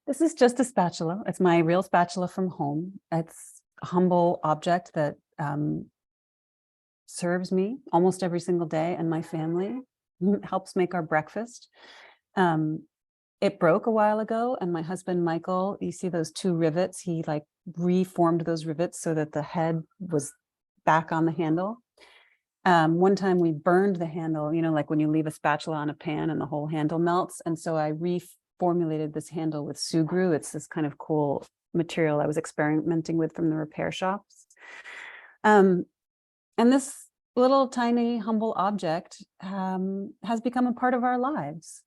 This is just a spatula. It's my real spatula from home. It's a humble object that serves me almost every single day and my family, helps make our breakfast. It broke a while ago, and my husband, Michael, you see those two rivets, he like reformed those rivets so that the head was back on the handle. One time we burned the handle, you know, like when you leave a spatula on a pan and the whole handle melts. And so I reformulated this handle with sugru. It's this kind of cool material I was experimenting with from the repair shops. And this little tiny humble object has become a part of our lives.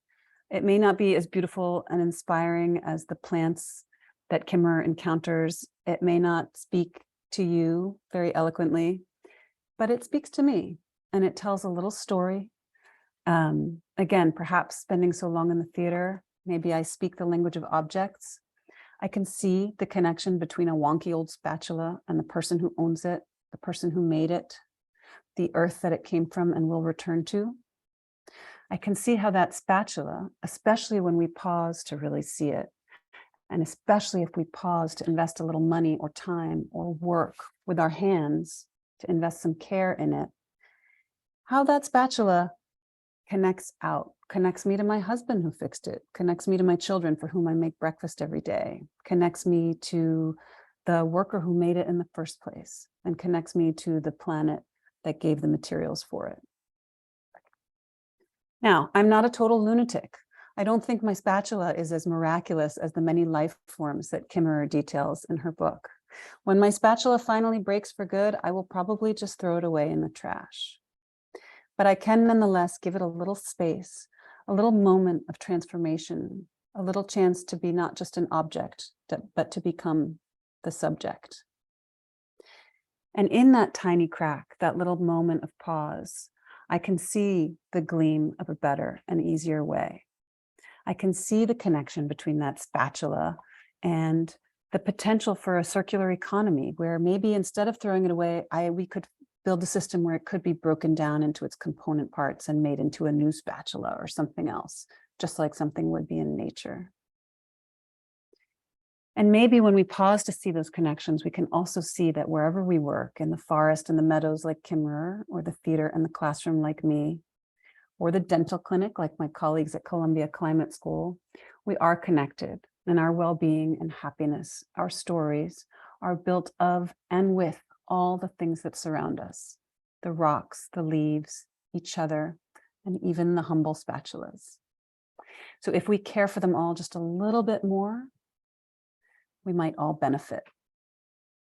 It may not be as beautiful and inspiring as the plants that Kimmerer encounters. It may not speak to you very eloquently, but it speaks to me and it tells a little story. Again, perhaps spending so long in the theater, maybe I speak the language of objects. I can see the connection between a wonky old spatula and the person who owns it, the person who made it, the earth that it came from and will return to. I can see how that spatula, especially when we pause to really see it, and especially if we pause to invest a little money or time or work with our hands to invest some care in it, how that spatula connects me to my husband who fixed it, connects me to my children for whom I make breakfast every day, connects me to the worker who made it in the first place, and connects me to the planet that gave the materials for it. Now, I'm not a total lunatic. I don't think my spatula is as miraculous as the many life forms that Kimmerer details in her book. When my spatula finally breaks for good, I will probably just throw it away in the trash. But I can nonetheless give it a little space, a little moment of transformation, a little chance to be not just an object, but to become the subject. And in that tiny crack, that little moment of pause, I can see the gleam of a better and easier way. I can see the connection between that spatula and the potential for a circular economy where maybe instead of throwing it away, we could build a system where it could be broken down into its component parts and made into a new spatula or something else, just like something would be in nature. And maybe when we pause to see those connections, we can also see that wherever we work, in the forest and the meadows like Kimmerer, or the theater and the classroom like me, or the dental clinic like my colleagues at Columbia Climate School, we are connected, and our well-being and happiness, our stories, are built of and with all the things that surround us: the rocks, the leaves, each other, and even the humble spatulas. So if we care for them all just a little bit more, we might all benefit.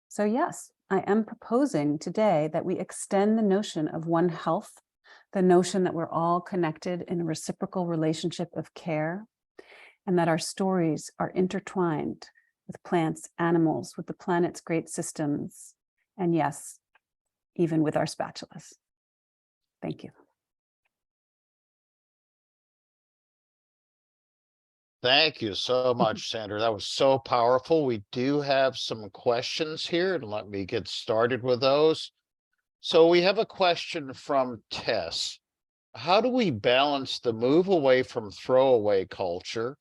So yes, I am proposing today that we extend the notion of One Health, the notion that we're all connected in a reciprocal relationship of care, and that our stories are intertwined with plants, animals, with the planet's great systems, and yes, even with our spatulas. Thank you. Thank you so much, Sandra. That was so powerful. We do have some questions here, and let me get started with those. So we have a question from Tess. How do we balance the move away from throwaway culture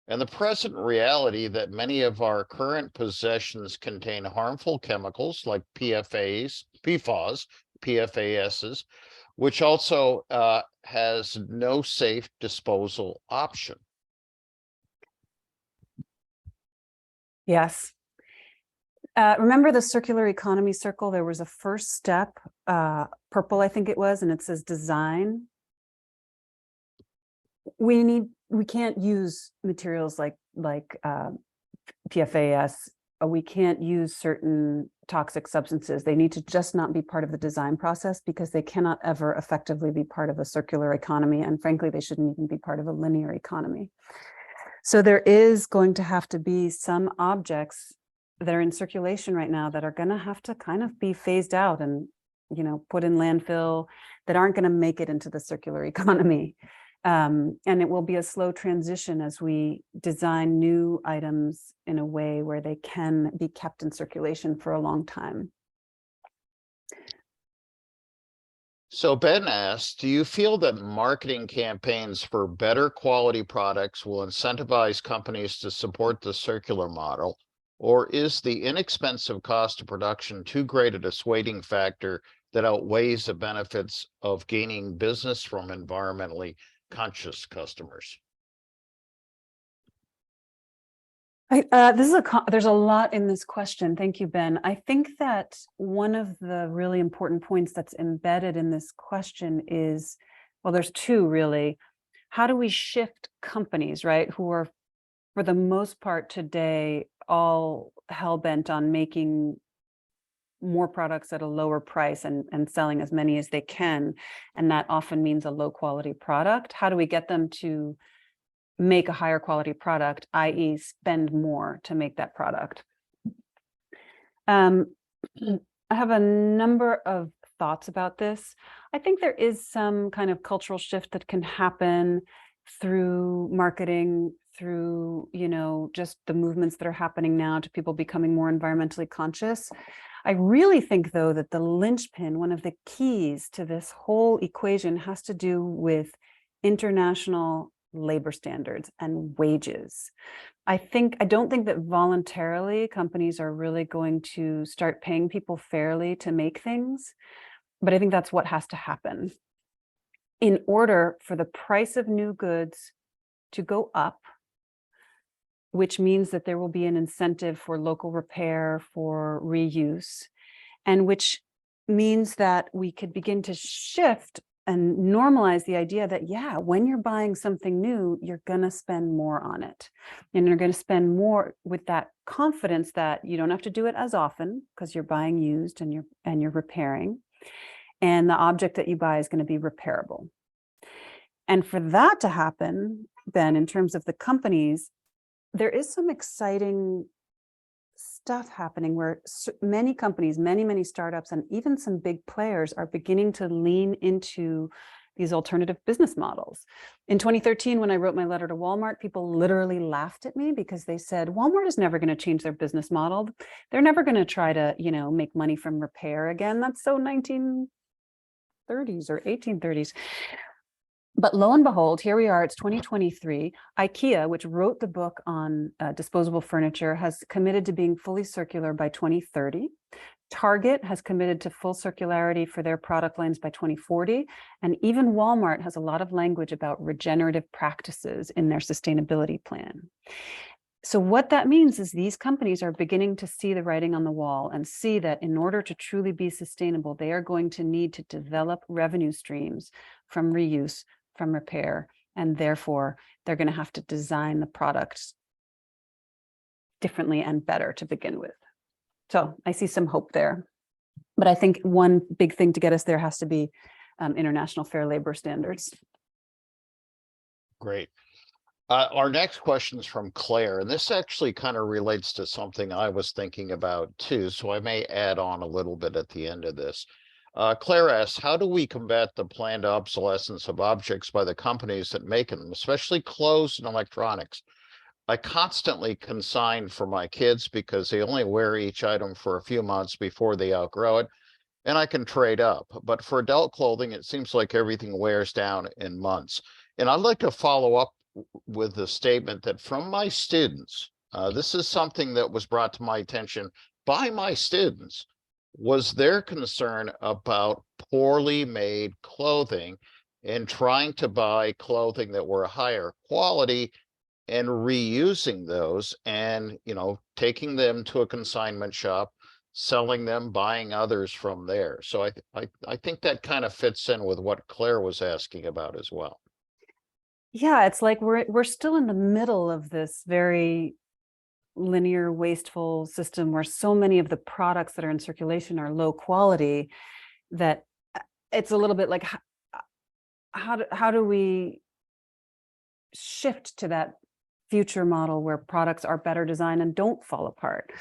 and the present reality that many of our current possessions contain harmful chemicals like PFAS, which also has no safe disposal option? Yes. Remember the circular economy circle? There was a first step, purple, I think it was, and it says design. We can't use materials like PFAS. We can't use certain toxic substances. They need to just not be part of the design process because they cannot ever effectively be part of a circular economy. And frankly, they shouldn't even be part of a linear economy. So there is going to have to be some objects that are in circulation right now that are going to have to kind of be phased out and, put in landfill, that aren't going to make it into the circular economy. And it will be a slow transition as we design new items in a way where they can be kept in circulation for a long time. So Ben asked, do you feel that marketing campaigns for better quality products will incentivize companies to support the circular model, or is the inexpensive cost of production too great a dissuading factor that outweighs the benefits of gaining business from environmentally conscious customers? There's a lot in this question. Thank you, Ben. I think that one of the really important points that's embedded in this question is, well, there's two really. How do we shift companies, right, who are, for the most part today, all hell-bent on making more products at a lower price and selling as many as they can, and that often means a low quality product. How do we get them to make a higher quality product, i.e. spend more to make that product? I have a number of thoughts about this. I think there is some kind of cultural shift that can happen through marketing, through, just the movements that are happening now to people becoming more environmentally conscious. I really think, though, that the linchpin, one of the keys to this whole equation, has to do with international labor standards and wages. I don't think that voluntarily companies are really going to start paying people fairly to make things, but I think that's what has to happen in order for the price of new goods to go up, which means that there will be an incentive for local repair, for reuse, and which means that we could begin to shift and normalize the idea that, yeah, when you're buying something new, you're going to spend more on it. And you're going to spend more with that confidence that you don't have to do it as often because you're buying used and you're repairing. And the object that you buy is going to be repairable. And for that to happen, then in terms of the companies, there is some exciting stuff happening where many companies, many startups, and even some big players are beginning to lean into these alternative business models. In 2013, when I wrote my letter to Walmart, people literally laughed at me because they said, Walmart is never going to change their business model. They're never going to try to, make money from repair again. That's so 1930s or 1830s. But lo and behold, here we are, it's 2023. IKEA, which wrote the book on disposable furniture, has committed to being fully circular by 2030. Target has committed to full circularity for their product lines by 2040. And even Walmart has a lot of language about regenerative practices in their sustainability plan. So what that means is these companies are beginning to see the writing on the wall and see that in order to truly be sustainable, they are going to need to develop revenue streams from reuse, from repair, and therefore they're going to have to design the product differently and better to begin with. So I see some hope there. But I think one big thing to get us there has to be international fair labor standards. Great. Our next question is from Claire, and this actually kind of relates to something I was thinking about too, so I may add on a little bit at the end of this. Claire asks, how do we combat the planned obsolescence of objects by the companies that make them, especially clothes and electronics? I constantly consign for my kids because they only wear each item for a few months before they outgrow it, and I can trade up. But for adult clothing, it seems like everything wears down in months. And I'd like to follow up with the statement that from my students, this is something that was brought to my attention by my students, was their concern about poorly made clothing and trying to buy clothing that were higher quality and reusing those and, taking them to a consignment shop, selling them, buying others from there. So I think that kind of fits in with what Claire was asking about as well. Yeah, it's like we're still in the middle of this very linear, wasteful system where so many of the products that are in circulation are low quality that it's a little bit like, how do we shift to that future model where products are better designed and don't fall apart?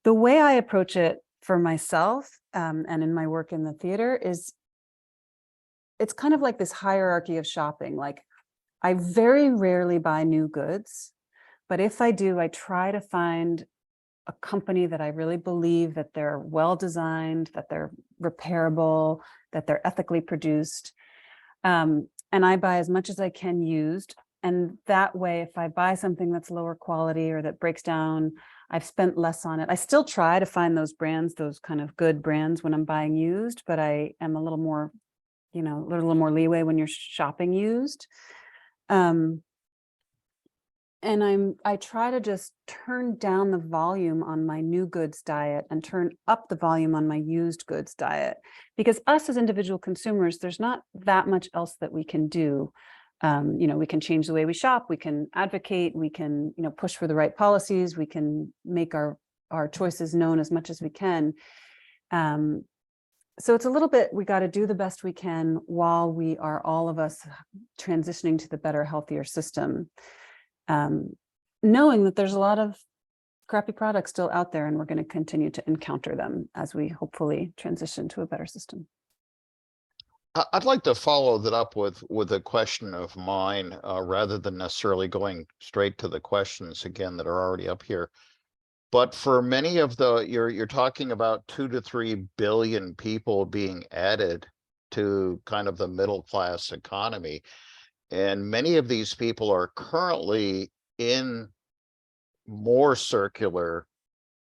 The way I approach it for myself and in my work in the theater is it's kind of like this hierarchy of shopping. Like, I very rarely buy new goods, but if I do, I try to find a company that I really believe that they're well designed, that they're repairable, that they're ethically produced. And I buy as much as I can used. And that way, if I buy something that's lower quality or that breaks down, I've spent less on it. I still try to find those brands, those kind of good brands when I'm buying used, but I am a little more, a little more leeway when you're shopping used. And I try to just turn down the volume on my new goods diet and turn up the volume on my used goods diet, because us as individual consumers, there's not that much else that we can do. We can change the way we shop, we can advocate, we can, push for the right policies, we can make our choices known as much as we can. So it's a little bit, we got to do the best we can while we are, all of us, transitioning to the better, healthier system. Knowing that there's a lot of crappy products still out there, and we're going to continue to encounter them as we hopefully transition to a better system. I'd like to follow that up with a question of mine, rather than necessarily going straight to the questions again that are already up here. But for many of you're talking about 2 to 3 billion people being added to kind of the middle class economy. And many of these people are currently in more circular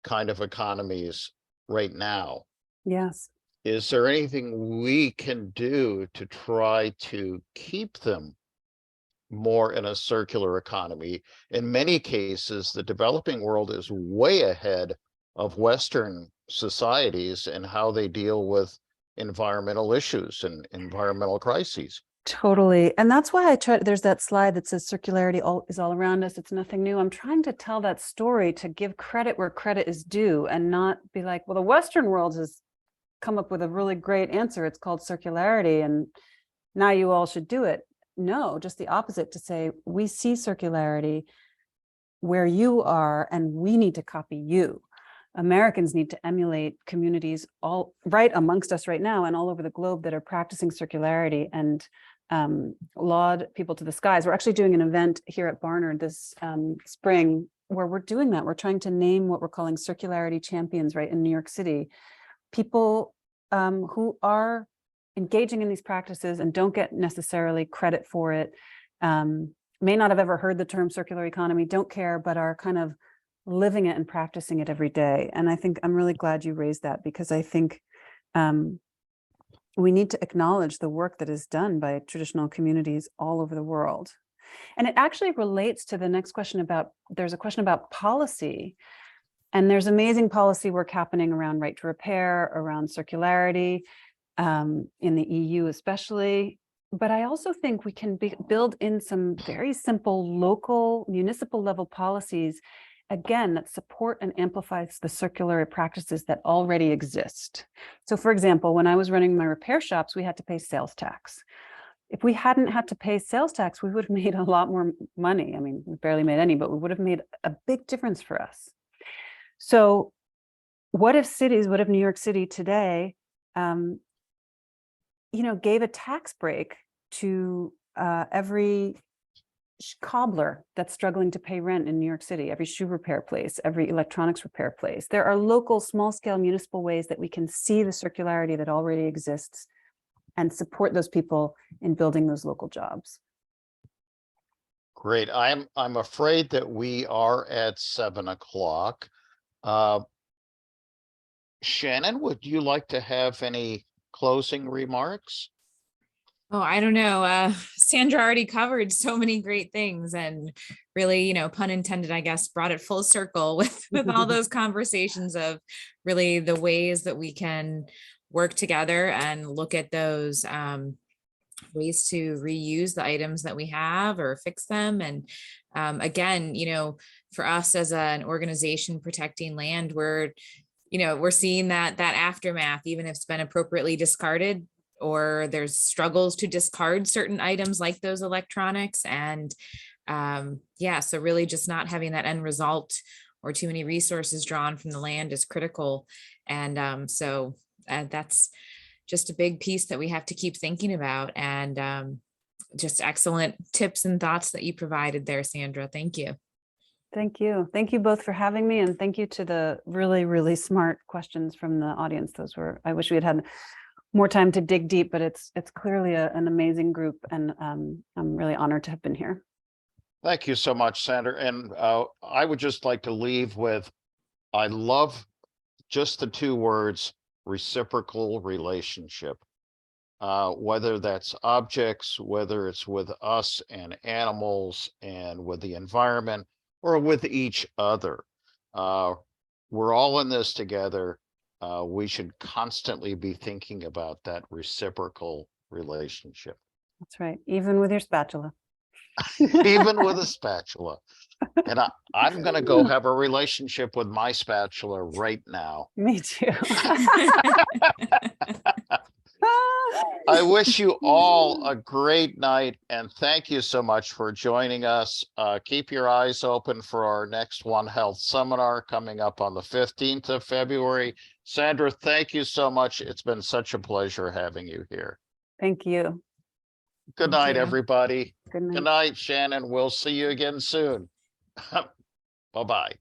kind of economies right now. Yes. Is there anything we can do to try to keep them more in a circular economy? In many cases, the developing world is way ahead of Western societies and how they deal with environmental issues and environmental crises. Totally. And that's why there's that slide that says circularity is all around us. It's nothing new. I'm trying to tell that story to give credit where credit is due and not be like, well, the Western world has come up with a really great answer. It's called circularity, and now you all should do it. No, just the opposite, to say we see circularity where you are and we need to copy you. Americans need to emulate communities all right amongst us right now and all over the globe that are practicing circularity, and laud people to the skies. We're actually doing an event here at Barnard this spring where we're doing that. We're trying to name what we're calling circularity champions right in New York City. People who are engaging in these practices and don't get necessarily credit for it, may not have ever heard the term circular economy, don't care, but are kind of living it and practicing it every day. And I think I'm really glad you raised that, because I think we need to acknowledge the work that is done by traditional communities all over the world. And it actually relates to the next question there's a question about policy. And there's amazing policy work happening around right to repair, around circularity, in the EU especially. but I also think we can build in some very simple local municipal level policies, again, that support and amplifies the circular practices that already exist. So for example, when I was running my repair shops, we had to pay sales tax. If we hadn't had to pay sales tax, we would have made a lot more money. I mean, we barely made any, but we would have made a big difference for us. So what if New York City today, gave a tax break to every cobbler that's struggling to pay rent in New York City, every shoe repair place, every electronics repair place. There are local, small-scale municipal ways that we can see the circularity that already exists and support those people in building those local jobs. Great. I'm afraid that we are at 7 o'clock. Shannon, would you like to have any closing remarks? Oh, I don't know. Sandra already covered so many great things and really, pun intended, I guess, brought it full circle with all those conversations of really the ways that we can work together and look at those ways to reuse the items that we have or fix them. And again, for us as an organization protecting land, we're seeing that aftermath, even if it's been appropriately discarded, or there's struggles to discard certain items like those electronics. And so really just not having that end result or too many resources drawn from the land is critical. And so that's just a big piece that we have to keep thinking about. And just excellent tips and thoughts that you provided there, Sandra. Thank you. Thank you. Thank you both for having me. And thank you to the really, really smart questions from the audience. I wish we had more time to dig deep, but it's clearly an amazing group. And I'm really honored to have been here. Thank you so much, Sandra. And I would just like to leave with, I love just the two words, reciprocal relationship. Whether that's objects, whether it's with us and animals and with the environment or with each other. We're all in this together. We should constantly be thinking about that reciprocal relationship. That's right. Even with your spatula. Even with a spatula. And I'm going to go have a relationship with my spatula right now. Me too. I wish you all a great night and thank you so much for joining us. Keep your eyes open for our next One Health seminar coming up on the 15th of February. Sandra, thank you so much. It's been such a pleasure having you here. Thank you. Good night, everybody. Good night. Good night, Shannon. We'll see you again soon. Bye-bye.